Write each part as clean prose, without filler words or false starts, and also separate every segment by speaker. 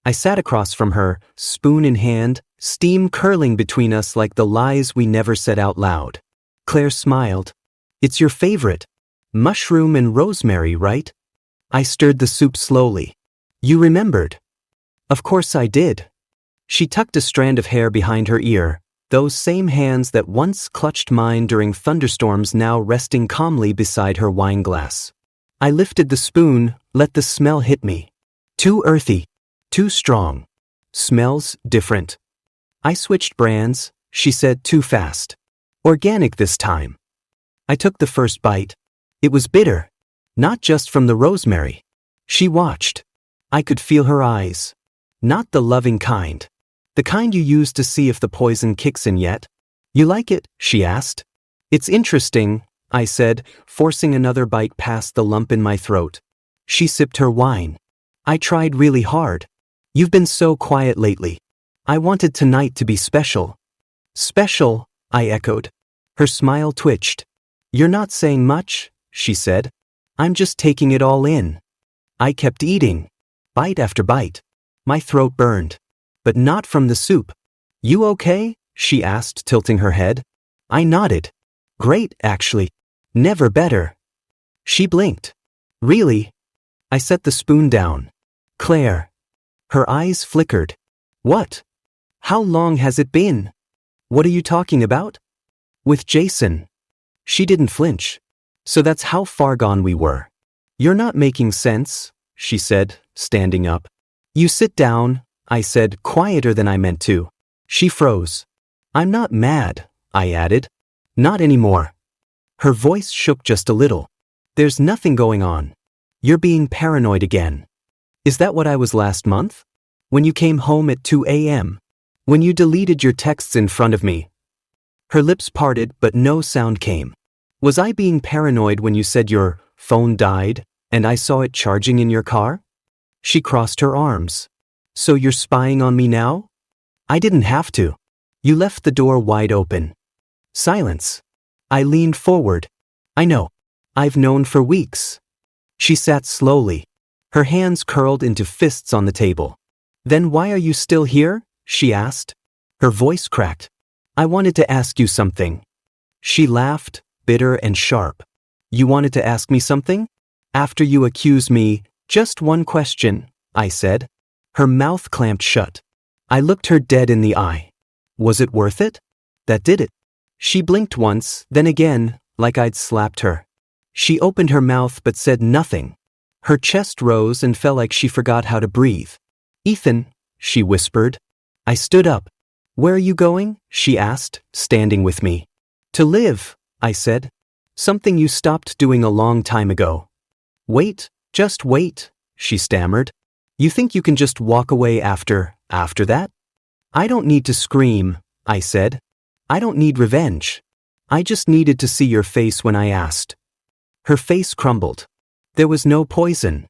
Speaker 1: I sat across from her, spoon in hand, steam curling between us like the lies we never said out loud. Claire smiled. It's your favorite. Mushroom and rosemary, right? I stirred the soup slowly. You remembered? Of course I did. She tucked a strand of hair behind her ear, those same hands that once clutched mine during thunderstorms now resting calmly beside her wine glass. I lifted the spoon, let the smell hit me. Too earthy. Too strong. Smells different. I switched brands, she said too fast. Organic this time. I took the first bite. It was bitter. Not just from the rosemary. She watched. I could feel her eyes. Not the loving kind. The kind you use to see if the poison kicks in yet. You like it? She asked. It's interesting, I said, forcing another bite past the lump in my throat. She sipped her wine. I tried really hard. You've been so quiet lately. I wanted tonight to be special. Special, I echoed. Her smile twitched. You're not saying much, she said. I'm just taking it all in. I kept eating. Bite after bite. My throat burned. But not from the soup. You okay? She asked, tilting her head. I nodded. Great, actually. Never better. She blinked. Really? I set the spoon down. Claire. Her eyes flickered. What? How long has it been? What are you talking about? With Jason. She didn't flinch. So that's how far gone we were. You're not making sense, she said, standing up. You sit down, I said, quieter than I meant to. She froze. I'm not mad, I added. Not anymore. Her voice shook just a little. There's nothing going on. You're being paranoid again. Is that what I was last month? When you came home at 2 a.m.? When you deleted your texts in front of me? Her lips parted, but no sound came. Was I being paranoid when you said your phone died, and I saw it charging in your car? She crossed her arms. So you're spying on me now? I didn't have to. You left the door wide open. Silence. I leaned forward. I know. I've known for weeks. She sat slowly. Her hands curled into fists on the table. Then why are you still here? She asked. Her voice cracked. I wanted to ask you something. She laughed, bitter and sharp. You wanted to ask me something? After you accuse me, just one question, I said. Her mouth clamped shut. I looked her dead in the eye. Was it worth it? That did it. She blinked once, then again, like I'd slapped her. She opened her mouth but said nothing. Her chest rose and felt like she forgot how to breathe. Ethan, she whispered. I stood up. Where are you going? She asked, standing with me. To live, I said. Something you stopped doing a long time ago. Wait, just wait, she stammered. You think you can just walk away after that? I don't need to scream, I said. I don't need revenge. I just needed to see your face when I asked. Her face crumbled. There was no poison.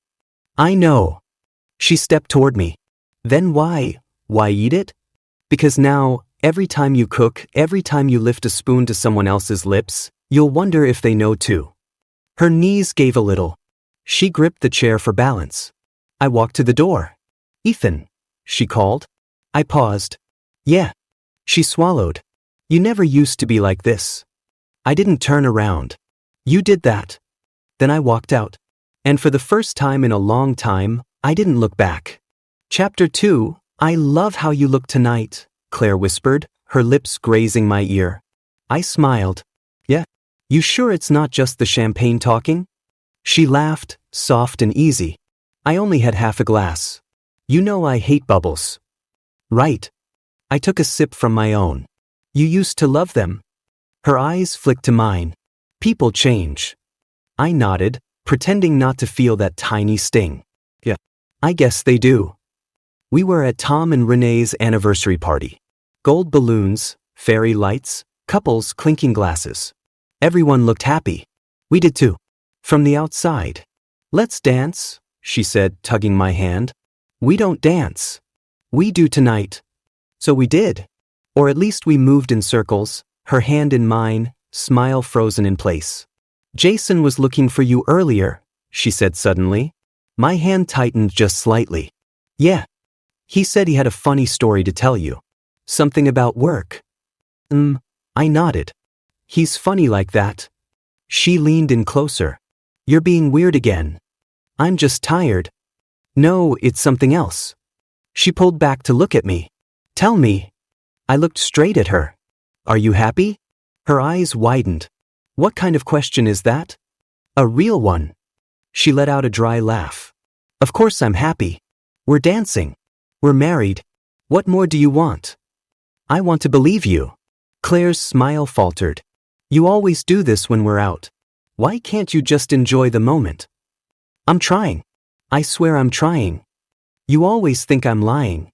Speaker 1: I know. She stepped toward me. Then why? Why eat it? Because now, every time you cook, every time you lift a spoon to someone else's lips, you'll wonder if they know too. Her knees gave a little. She gripped the chair for balance. I walked to the door. Ethan, she called. I paused. Yeah. She swallowed. You never used to be like this. I didn't turn around. You did that. Then I walked out. And for the first time in a long time, I didn't look back. Chapter 2, I love how you look tonight, Claire whispered, her lips grazing my ear. I smiled. Yeah. You sure it's not just the champagne talking? She laughed, soft and easy. I only had half a glass. You know I hate bubbles. Right. I took a sip from my own. You used to love them. Her eyes flicked to mine. People change. I nodded, pretending not to feel that tiny sting. Yeah. I guess they do. We were at Tom and Renee's anniversary party. Gold balloons, fairy lights, couples clinking glasses. Everyone looked happy. We did too. From the outside. Let's dance, she said, tugging my hand. We don't dance. We do tonight. So we did. Or at least we moved in circles, her hand in mine, smile frozen in place. Jason was looking for you earlier, she said suddenly. My hand tightened just slightly. Yeah. He said he had a funny story to tell you. Something about work. I nodded. He's funny like that. She leaned in closer. You're being weird again. I'm just tired. No, it's something else. She pulled back to look at me. Tell me. I looked straight at her. Are you happy? Her eyes widened. What kind of question is that? A real one. She let out a dry laugh. Of course I'm happy. We're dancing. We're married. What more do you want? I want to believe you. Claire's smile faltered. You always do this when we're out. Why can't you just enjoy the moment? I'm trying. I swear I'm trying. You always think I'm lying.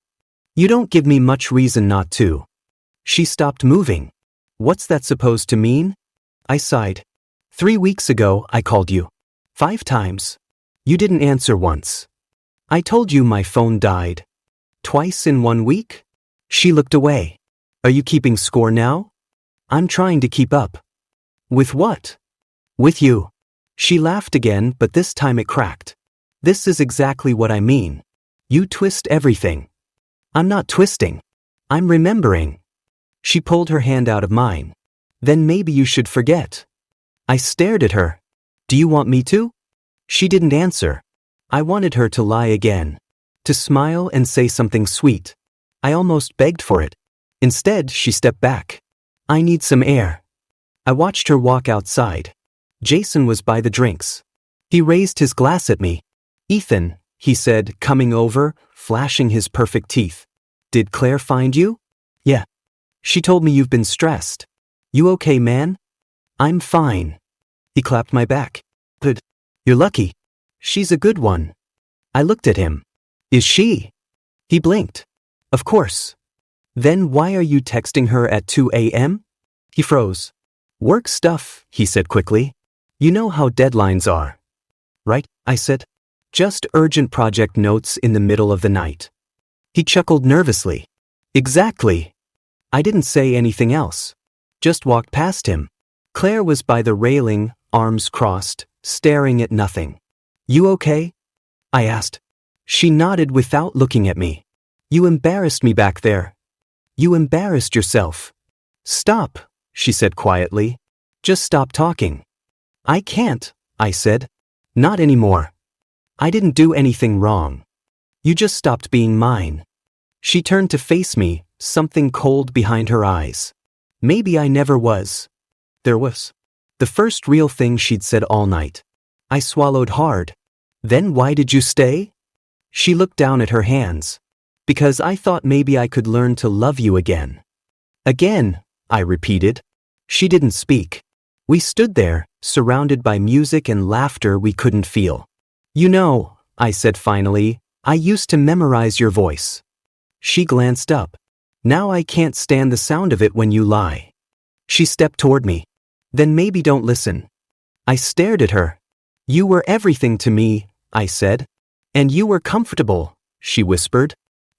Speaker 1: You don't give me much reason not to. She stopped moving. What's that supposed to mean? I sighed. 3 weeks ago, I called you. 5 times. You didn't answer once. I told you my phone died. Twice in 1 week? She looked away. Are you keeping score now? I'm trying to keep up. With what? With you. She laughed again, but this time it cracked. This is exactly what I mean. You twist everything. I'm not twisting. I'm remembering. She pulled her hand out of mine. Then maybe you should forget. I stared at her. Do you want me to? She didn't answer. I wanted her to lie again. To smile and say something sweet. I almost begged for it. Instead, she stepped back. I need some air. I watched her walk outside. Jason was by the drinks. He raised his glass at me. Ethan, he said, coming over, flashing his perfect teeth. Did Claire find you? Yeah. She told me you've been stressed. You okay, man? I'm fine. He clapped my back. Good. You're lucky. She's a good one. I looked at him. Is she? He blinked. Of course. Then why are you texting her at 2 a.m.? He froze. Work stuff, he said quickly. You know how deadlines are. Right, I said. Just urgent project notes in the middle of the night. He chuckled nervously. Exactly. I didn't say anything else. Just walked past him. Claire was by the railing, arms crossed, staring at nothing. You okay? I asked. She nodded without looking at me. You embarrassed me back there. You embarrassed yourself. Stop, she said quietly. Just stop talking. I can't, I said. Not anymore. I didn't do anything wrong. You just stopped being mine. She turned to face me, something cold behind her eyes. Maybe I never was. There was. The first real thing she'd said all night. I swallowed hard. Then why did you stay? She looked down at her hands. Because I thought maybe I could learn to love you again. Again, I repeated. She didn't speak. We stood there, surrounded by music and laughter we couldn't feel. You know, I said finally, I used to memorize your voice. She glanced up. Now I can't stand the sound of it when you lie. She stepped toward me. Then maybe don't listen. I stared at her. You were everything to me, I said. And you were comfortable, she whispered.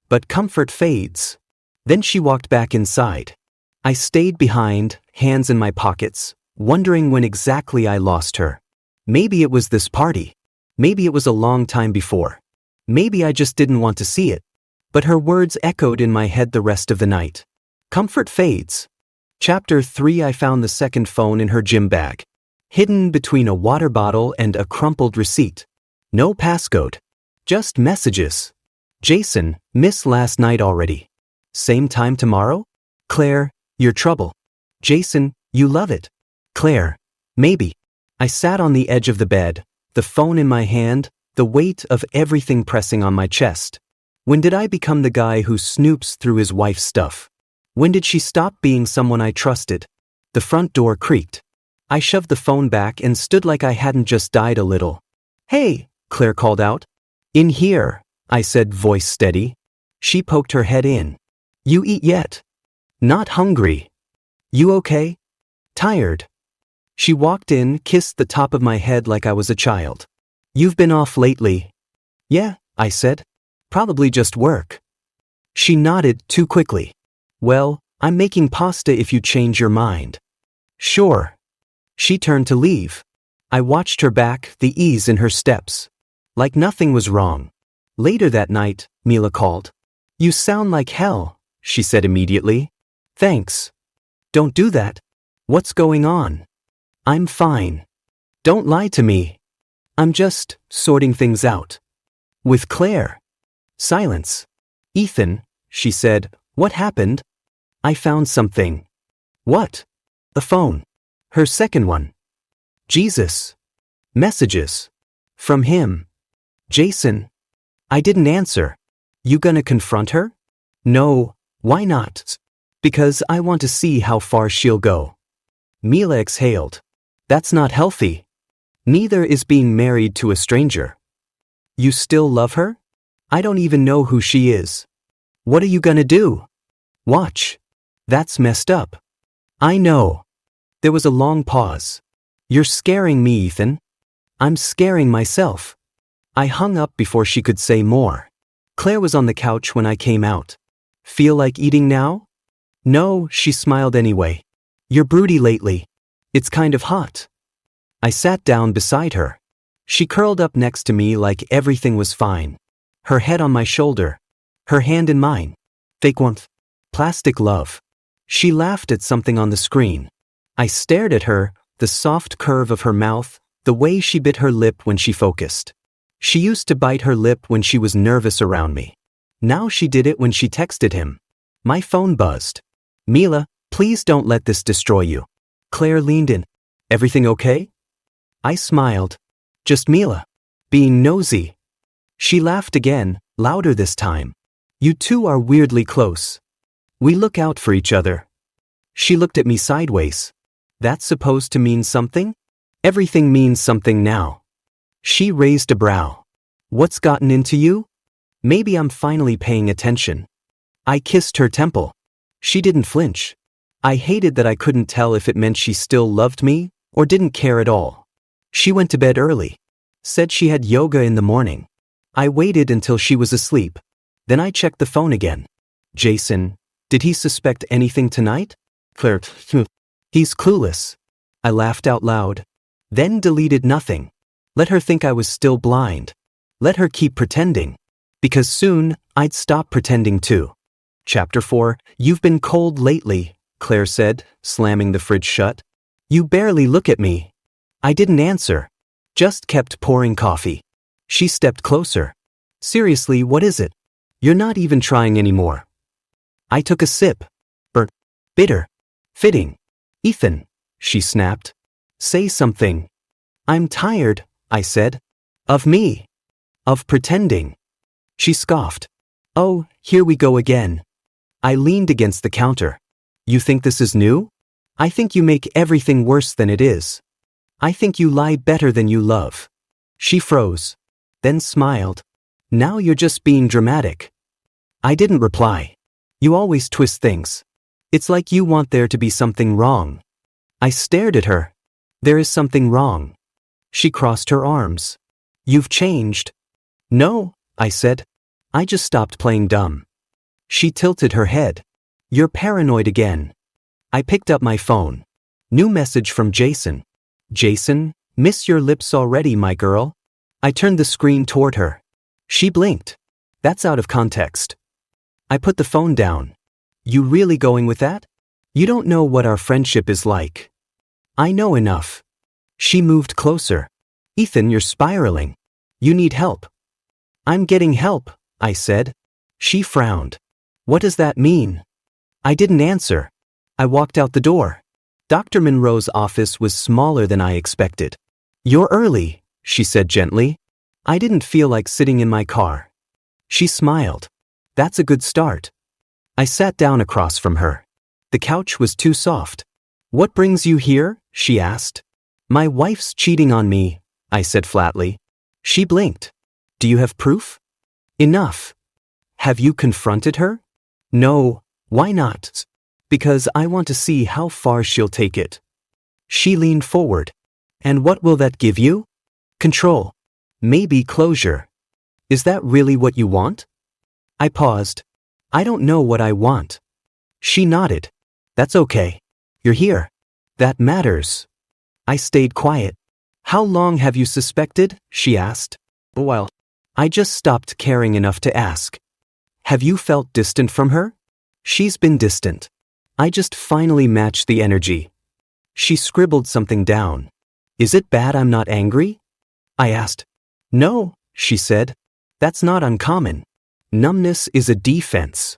Speaker 1: But comfort fades. Then she walked back inside. I stayed behind, hands in my pockets, wondering when exactly I lost her. Maybe it was this party. Maybe it was a long time before. Maybe I just didn't want to see it. But her words echoed in my head the rest of the night. Comfort fades. Chapter 3. I found the second phone in her gym bag. Hidden between a water bottle and a crumpled receipt. No passcode. Just messages. Jason, miss last night already. Same time tomorrow? Claire, you're trouble. Jason, you love it. Claire, maybe. I sat on the edge of the bed, the phone in my hand, the weight of everything pressing on my chest. When did I become the guy who snoops through his wife's stuff? When did she stop being someone I trusted? The front door creaked. I shoved the phone back and stood like I hadn't just died a little. Hey, Claire called out. In here, I said, voice steady. She poked her head in. You eat yet? Not hungry. You okay? Tired. She walked in, kissed the top of my head like I was a child. You've been off lately. Yeah, I said. Probably just work. She nodded too quickly. Well, I'm making pasta if you change your mind. Sure. She turned to leave. I watched her back, the ease in her steps. Like nothing was wrong. Later that night, Mila called. You sound like hell, she said immediately. Thanks. Don't do that. What's going on? I'm fine. Don't lie to me. I'm just sorting things out. With Claire. Silence. Ethan, she said, what happened? I found something. What? The phone. Her second one. Jesus. Messages. From him. Jason. I didn't answer. You gonna confront her? No, why not? Because I want to see how far she'll go. Mila exhaled. That's not healthy. Neither is being married to a stranger. You still love her? I don't even know who she is. What are you gonna do? Watch. That's messed up. I know. There was a long pause. You're scaring me, Ethan. I'm scaring myself. I hung up before she could say more. Claire was on the couch when I came out. Feel like eating now? No, she smiled anyway. You're broody lately. It's kind of hot. I sat down beside her. She curled up next to me like everything was fine. Her head on my shoulder. Her hand in mine. Fake warmth. Plastic love. She laughed at something on the screen. I stared at her, the soft curve of her mouth, the way she bit her lip when she focused. She used to bite her lip when she was nervous around me. Now she did it when she texted him. My phone buzzed. Mila, please don't let this destroy you. Claire leaned in. Everything okay? I smiled. Just Mila. Being nosy. She laughed again, louder this time. You two are weirdly close. We look out for each other. She looked at me sideways. That's supposed to mean something? Everything means something now. She raised a brow. What's gotten into you? Maybe I'm finally paying attention. I kissed her temple. She didn't flinch. I hated that I couldn't tell if it meant she still loved me or didn't care at all. She went to bed early. Said she had yoga in the morning. I waited until she was asleep. Then I checked the phone again. Jason, did he suspect anything tonight? Claire, he's clueless. I laughed out loud. Then deleted nothing. Let her think I was still blind. Let her keep pretending. Because soon, I'd stop pretending too. Chapter 4, You've been cold lately, Claire said, slamming the fridge shut. You barely look at me. I didn't answer. Just kept pouring coffee. She stepped closer. Seriously, what is it? You're not even trying anymore. I took a sip. Bitter. Fitting. Ethan, she snapped. Say something. I'm tired, I said. Of me. Of pretending. She scoffed. Oh, here we go again. I leaned against the counter. You think this is new? I think you make everything worse than it is. I think you lie better than you love. She froze. Then smiled. Now you're just being dramatic. I didn't reply. You always twist things. It's like you want there to be something wrong. I stared at her. There is something wrong. She crossed her arms. You've changed. No, I said. I just stopped playing dumb. She tilted her head. You're paranoid again. I picked up my phone. New message from Jason. Jason, miss your lips already, my girl. I turned the screen toward her. She blinked. That's out of context. I put the phone down. You really going with that? You don't know what our friendship is like. I know enough. She moved closer. Ethan, you're spiraling. You need help. I'm getting help, I said. She frowned. What does that mean? I didn't answer. I walked out the door. Dr. Monroe's office was smaller than I expected. You're early, she said gently. I didn't feel like sitting in my car. She smiled. That's a good start. I sat down across from her. The couch was too soft. What brings you here? She asked. My wife's cheating on me, I said flatly. She blinked. Do you have proof? Enough. Have you confronted her? No, why not? Because I want to see how far she'll take it. She leaned forward. And what will that give you? Control. Maybe closure. Is that really what you want? I paused. I don't know what I want. She nodded. That's okay. You're here. That matters. I stayed quiet. How long have you suspected? She asked. A while. I just stopped caring enough to ask. Have you felt distant from her? She's been distant. I just finally matched the energy. She scribbled something down. Is it bad I'm not angry? I asked. No, she said. That's not uncommon. Numbness is a defense.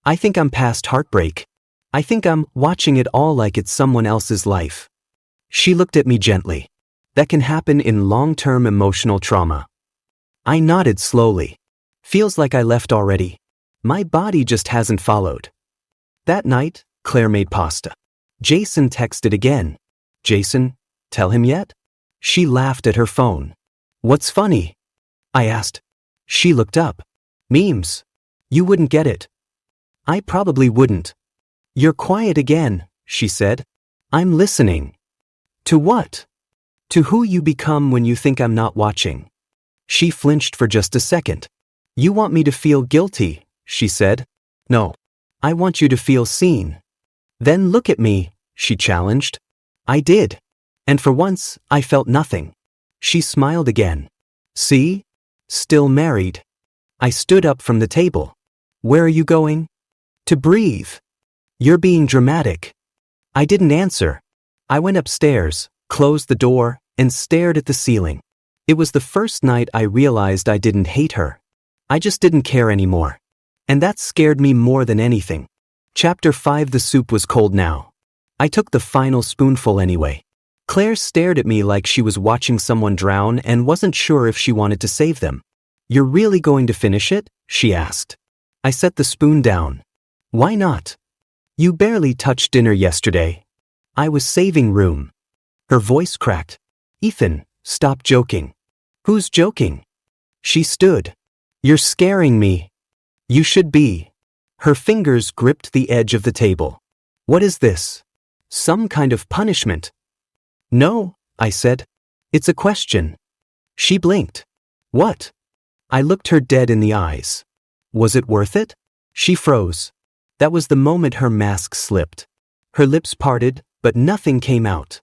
Speaker 1: I think I'm past heartbreak. I think I'm watching it all like it's someone else's life. She looked at me gently. That can happen in long-term emotional trauma. I nodded slowly. Feels like I left already. My body just hasn't followed. That night, Claire made pasta. Jason texted again. Jason, tell him yet? She laughed at her phone. What's funny? I asked. She looked up. Memes. You wouldn't get it. I probably wouldn't. You're quiet again, she said. I'm listening. To what? To who you become when you think I'm not watching. She flinched for just a second. You want me to feel guilty, she said. No. I want you to feel seen. Then look at me, she challenged. I did. And for once, I felt nothing. She smiled again. See? Still married. I stood up from the table. Where are you going? To breathe. You're being dramatic. I didn't answer. I went upstairs, closed the door, and stared at the ceiling. It was the first night I realized I didn't hate her. I just didn't care anymore. And that scared me more than anything. Chapter 5. The soup was cold now. I took the final spoonful anyway. Claire stared at me like she was watching someone drown and wasn't sure if she wanted to save them. You're really going to finish it? She asked. I set the spoon down. Why not? You barely touched dinner yesterday. I was saving room. Her voice cracked. Ethan, stop joking. Who's joking? She stood. You're scaring me. You should be. Her fingers gripped the edge of the table. What is this? Some kind of punishment? No, I said. It's a question. She blinked. What? I looked her dead in the eyes. Was it worth it? She froze. That was the moment her mask slipped. Her lips parted, but nothing came out.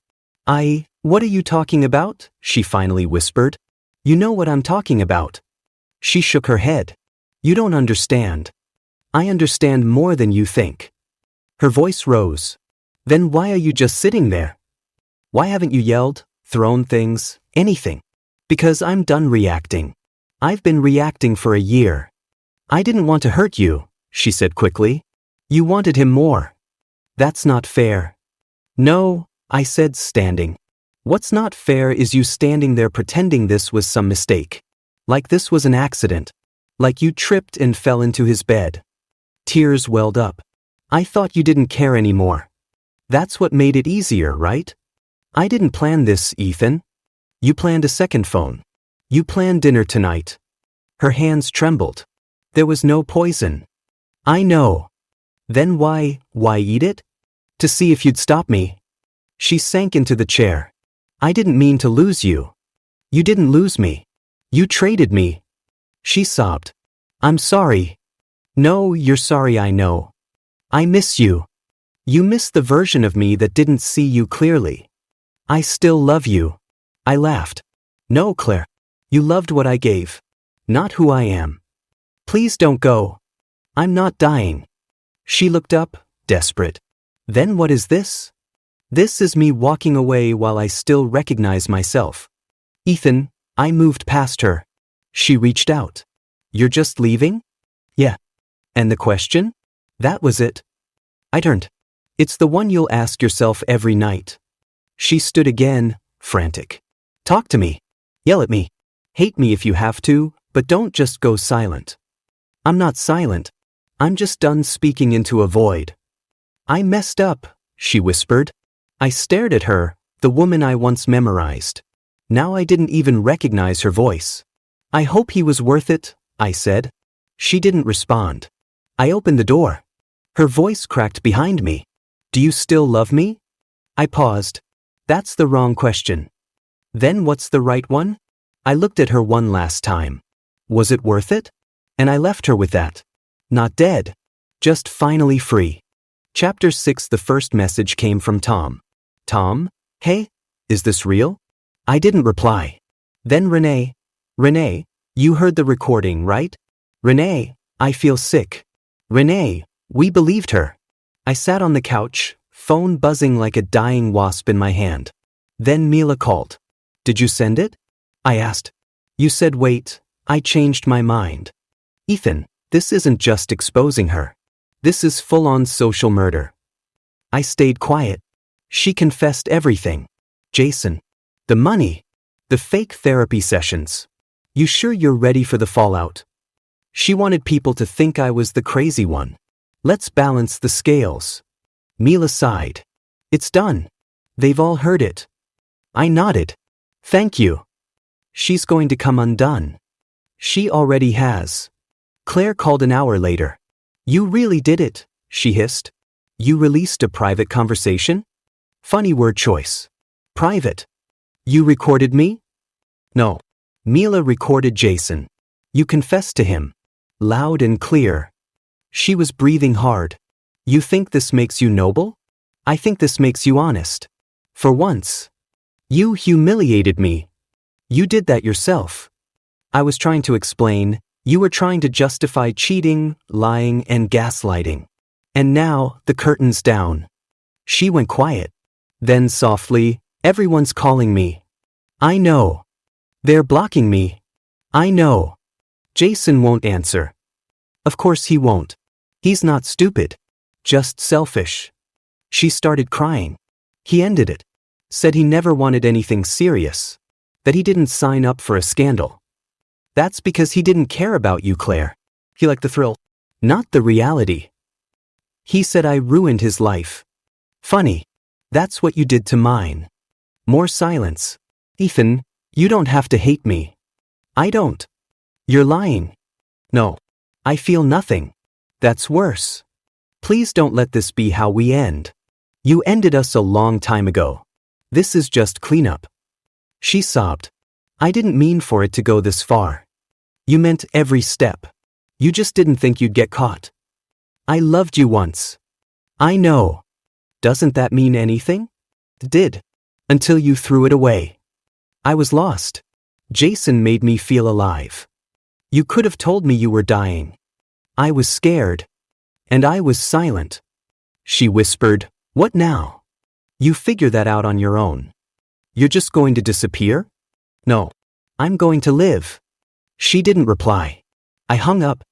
Speaker 1: What are you talking about? She finally whispered. You know what I'm talking about. She shook her head. You don't understand. I understand more than you think. Her voice rose. Then why are you just sitting there? Why haven't you yelled, thrown things, anything? Because I'm done reacting. I've been reacting for a year. I didn't want to hurt you, she said quickly. You wanted him more. That's not fair. No, I said, standing. What's not fair is you standing there pretending this was some mistake. Like this was an accident. Like you tripped and fell into his bed. Tears welled up. I thought you didn't care anymore. That's what made it easier, right? I didn't plan this, Ethan. You planned a second phone. You planned dinner tonight. Her hands trembled. There was no poison. I know. Then why eat it? To see if you'd stop me. She sank into the chair. I didn't mean to lose you. You didn't lose me. You traded me. She sobbed. I'm sorry. No, you're sorry, I know. I miss you. You miss the version of me that didn't see you clearly. I still love you. I laughed. No, Claire. You loved what I gave. Not who I am. Please don't go. I'm not dying. She looked up, desperate. Then what is this? This is me walking away while I still recognize myself. Ethan, I moved past her. She reached out. You're just leaving? Yeah. And the question? That was it. I turned. It's the one you'll ask yourself every night. She stood again, frantic. Talk to me. Yell at me. Hate me if you have to, but don't just go silent. I'm not silent. I'm just done speaking into a void. I messed up, she whispered. I stared at her, the woman I once memorized. Now I didn't even recognize her voice. I hope he was worth it, I said. She didn't respond. I opened the door. Her voice cracked behind me. Do you still love me? I paused. That's the wrong question. Then what's the right one? I looked at her one last time. Was it worth it? And I left her with that. Not dead. Just finally free. Chapter 6. The first message came from Tom. Tom? Hey? Is this real? I didn't reply. Then Renee. Renee, you heard the recording, right? Renee, I feel sick. Renee, we believed her. I sat on the couch, phone buzzing like a dying wasp in my hand. Then Mila called. Did you send it? I asked. You said wait. I changed my mind. Ethan, this isn't just exposing her. This is full-on social murder. I stayed quiet. She confessed everything. Jason. The money. The fake therapy sessions. You sure you're ready for the fallout? She wanted people to think I was the crazy one. Let's balance the scales. Mila sighed. It's done. They've all heard it. I nodded. Thank you. She's going to come undone. She already has. Claire called an hour later. You really did it, she hissed. You released a private conversation? Funny word choice. Private. You recorded me? No. Mila recorded Jason. You confessed to him. Loud and clear. She was breathing hard. You think this makes you noble? I think this makes you honest. For once. You humiliated me. You did that yourself. I was trying to explain. You were trying to justify cheating, lying, and gaslighting. And now, the curtain's down. She went quiet. Then softly, everyone's calling me. I know. They're blocking me. I know. Jason won't answer. Of course he won't. He's not stupid. Just selfish. She started crying. He ended it. Said he never wanted anything serious. That he didn't sign up for a scandal. That's because he didn't care about you, Claire. He liked the thrill. Not the reality. He said I ruined his life. Funny. That's what you did to mine. More silence. Ethan, you don't have to hate me. I don't. You're lying. No. I feel nothing. That's worse. Please don't let this be how we end. You ended us a long time ago. This is just cleanup. She sobbed. I didn't mean for it to go this far. You meant every step. You just didn't think you'd get caught. I loved you once. I know. Doesn't that mean anything? It did. Until you threw it away. I was lost. Jason made me feel alive. You could have told me you were dying. I was scared. And I was silent. She whispered, what now? You figure that out on your own. You're just going to disappear? No. I'm going to live. She didn't reply. I hung up.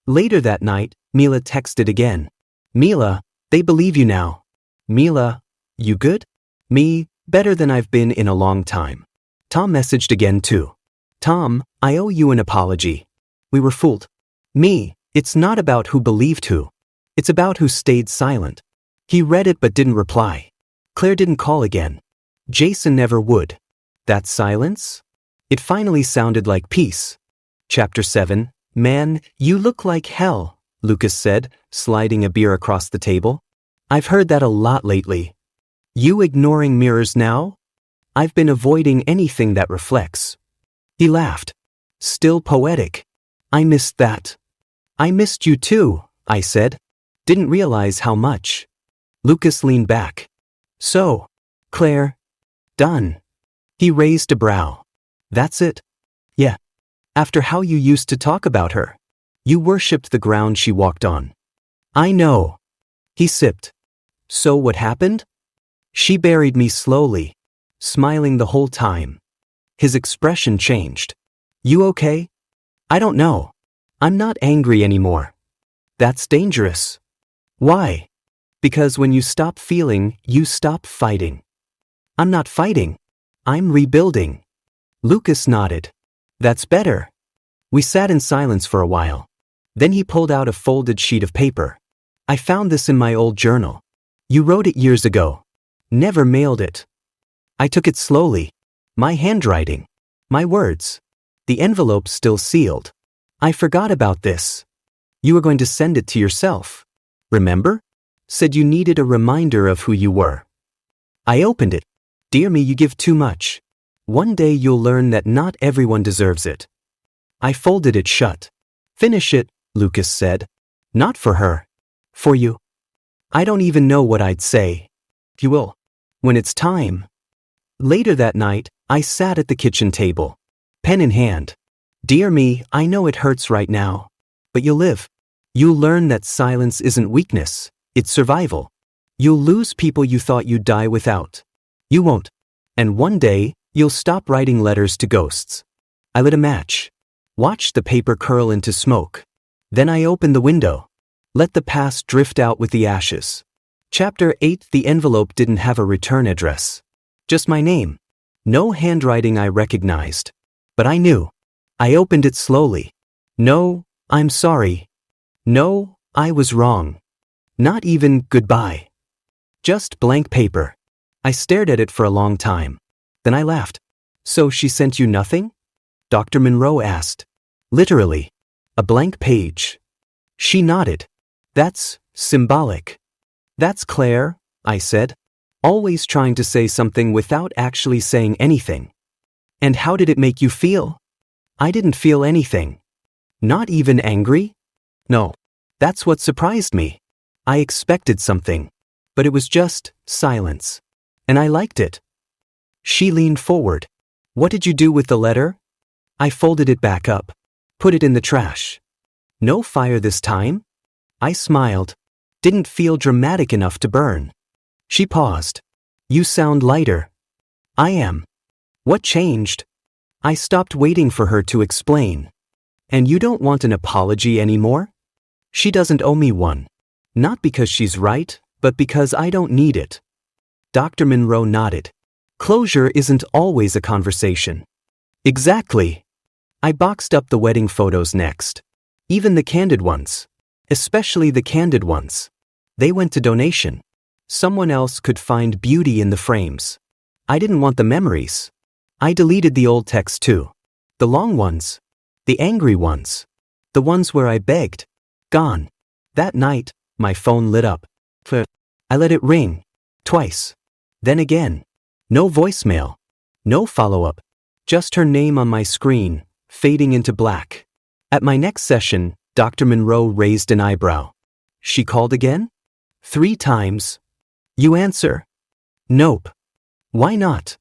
Speaker 1: Later that night, Mila texted again. Mila, they believe you now. Mila, you good? Me, better than I've been in a long time. Tom messaged again too. Tom, I owe you an apology. We were fooled. Me, it's not about who believed who. It's about who stayed silent. He read it but didn't reply. Claire didn't call again. Jason never would. That silence? It finally sounded like peace. Chapter 7. Man, you look like hell, Lucas said, sliding a beer across the table. I've heard that a lot lately. You ignoring mirrors now? I've been avoiding anything that reflects. He laughed. Still poetic. I missed that. I missed you too, I said. Didn't realize how much. Lucas leaned back. So, Claire. Done. He raised a brow. That's it? Yeah. After how you used to talk about her. You worshipped the ground she walked on. I know. He sipped. So what happened? She buried me slowly, smiling the whole time. His expression changed. You okay? I don't know. I'm not angry anymore. That's dangerous. Why? Because when you stop feeling, you stop fighting. I'm not fighting. I'm rebuilding. Lucas nodded. That's better. We sat in silence for a while. Then he pulled out a folded sheet of paper. I found this in my old journal. You wrote it years ago. Never mailed it. I took it slowly. My handwriting. My words. The envelope still sealed. I forgot about this. You were going to send it to yourself. Remember? Said you needed a reminder of who you were. I opened it. Dear me, you give too much. One day you'll learn that not everyone deserves it. I folded it shut. Finish it, Lucas said. Not for her. For you. I don't even know what I'd say. You will. When it's time. Later that night, I sat at the kitchen table. Pen in hand. Dear me, I know it hurts right now. But you'll live. You'll learn that silence isn't weakness, it's survival. You'll lose people you thought you'd die without. You won't. And one day, you'll stop writing letters to ghosts. I lit a match. Watched the paper curl into smoke. Then I opened the window. Let the past drift out with the ashes. Chapter 8. The envelope didn't have a return address. Just my name. No handwriting I recognized. But I knew. I opened it slowly. No, I'm sorry. No, I was wrong. Not even goodbye. Just blank paper. I stared at it for a long time. Then I laughed. So she sent you nothing? Dr. Monroe asked. Literally. A blank page. She nodded. That's symbolic. That's Claire, I said, always trying to say something without actually saying anything. And how did it make you feel? I didn't feel anything. Not even angry? No. That's what surprised me. I expected something. But it was just silence. And I liked it. She leaned forward. What did you do with the letter? I folded it back up. Put it in the trash. No fire this time? I smiled. Didn't feel dramatic enough to burn. She paused. You sound lighter. I am. What changed? I stopped waiting for her to explain. And you don't want an apology anymore? She doesn't owe me one. Not because she's right, but because I don't need it. Dr. Monroe nodded. Closure isn't always a conversation. Exactly. I boxed up the wedding photos next. Even the candid ones. Especially the candid ones. They went to donation. Someone else could find beauty in the frames. I didn't want the memories. I deleted the old texts too. The long ones. The angry ones. The ones where I begged. Gone. That night, my phone lit up. I let it ring. Twice. Then again. No voicemail. No follow-up. Just her name on my screen, fading into black. At my next session, Dr. Monroe raised an eyebrow. She called again? 3 times. You answer. Nope. Why not?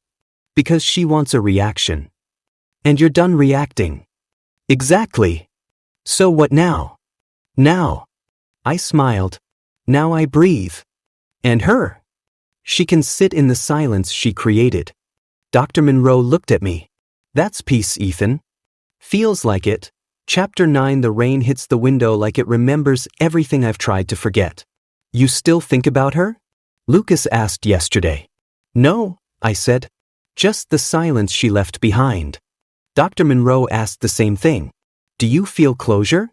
Speaker 1: Because she wants a reaction. And you're done reacting. Exactly. So what now? Now. I smiled. Now I breathe. And her. She can sit in the silence she created. Dr. Monroe looked at me. That's peace, Ethan. Feels like it. Chapter 9. The rain hits the window like it remembers everything I've tried to forget. You still think about her? Lucas asked yesterday. No, I said. Just the silence she left behind. Dr. Monroe asked the same thing. Do you feel closure?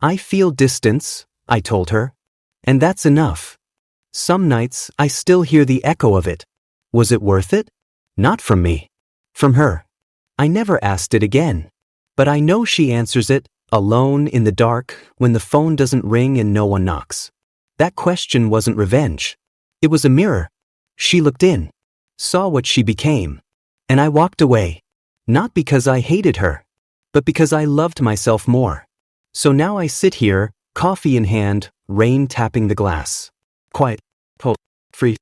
Speaker 1: I feel distance, I told her. And that's enough. Some nights I still hear the echo of it. Was it worth it? Not from me. From her. I never asked it again. But I know she answers it, alone in the dark, when the phone doesn't ring and no one knocks. That question wasn't revenge. It was a mirror. She looked in. Saw what she became. And I walked away. Not because I hated her. But because I loved myself more. So now I sit here, coffee in hand, rain tapping the glass. Quiet. Free.